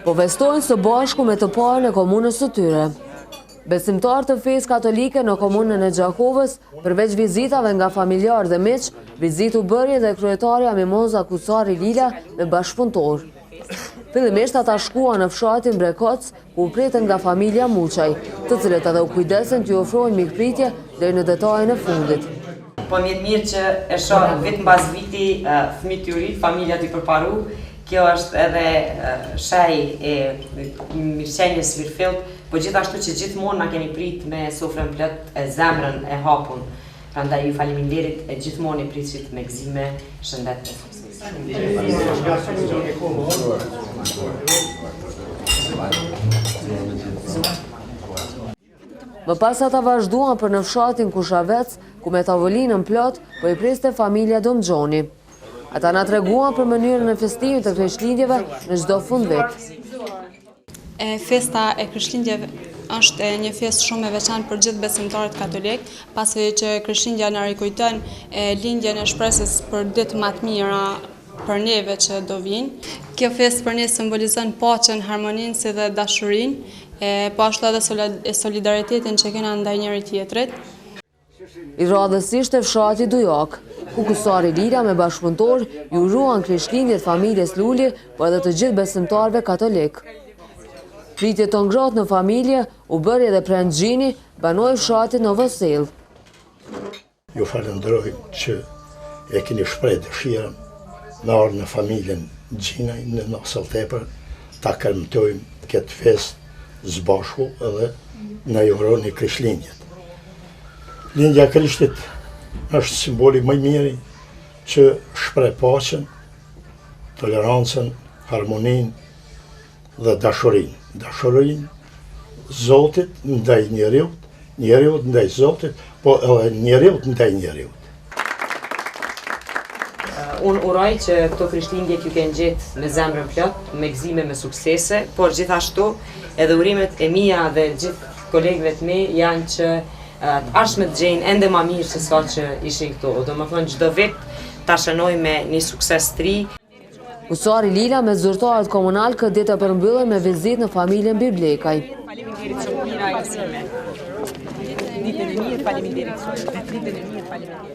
po festojnë së bashku me të parën e komunës së tyre. Besimtarë të fesë katolike në komunën e Gjakovës, përveç vizitave nga familjarë dhe miq, vizitu bërje dhe kryetarja Mimoza Kusari Lila me bashkëpunëtor. Fillimisht ata shkuan në fshatin Brekoc, ku u pritën nga familja Muçaj, të cilët edhe u kujdesen t'ju ofrojnë mikpritje deri në detajin e fundit. Po mirë që e shoh vetëm pas viti fëmijë të ri, familja të përparu. Kjo është edhe shaj e mirëqenies Virfill, po gjithashtu që gjithmonë na keni prit me sofrën plot e zemrën e hapun. Prandaj ju faleminderit e gjithmonë i prisit me gëzime, shëndet e sukses. Më pas ata vazhduan për në fshatin Kushavec, ku me tavolinën plot po i priste familja Domxhoni. Ata na treguan për mënyrën e festimit të Krishtlindjeve në çdo fundvit. Festa e Krishtlindjeve është një festë shumë e veçantë për gjithë besimtarët katolik, pasi që Krishtlindja na rikujton lindjen e shpresës për ditë më të mira për neve që do vinë. Kjo festë për ne simbolizon paqen, harmoninë si dhe dashurinë, po ashtu edhe solidaritetin që kena ndaj njëri tjetrit. I radhësisht e fshati Dujak, ku Kusari Lila me bashkëpunëtor ju ruan Krishtlindjet familjes Luli, po edhe të gjithë besimtarëve katolik. Pritje të ngrohtë në familje u bëri edhe prend Gjini, banoi fshatit Novosel. Ju falenderoj që e keni shpreh dëshirën me ardhur në familjen Gjinaj në Nosell Tepër, ta kërmtojmë këtë festë zbashku edhe na urojmë Krishtlindjet. Lindja e Krishtit është simboli më i miri që shpreh paqen, tolerancën, harmoninë dhe dashurinë. Dashurinë Zotit ndaj njeriut, njeriut ndaj Zotit, po edhe njeriut ndaj njeriut. Unë uroj që këto Krishtlindjet ju kenë gjetë me zemrën plot, me gëzime, me suksese, por gjithashtu edhe urimet e mia dhe gjithë kolegëve të mi janë që të ardhshmet të gjejnë ende më mirë se sa që ishin këto. Domethënë çdo vit ta shënoj me një sukses të ri. Kusari Lila me zyrtarët komunal këtë ditë e përmbyllën me vizitë në familjen Biblekaj. Faleminderit shumë, mira gëzime. Ditën e mirë, faleminderit shumë. Ditën e mirë, faleminderit.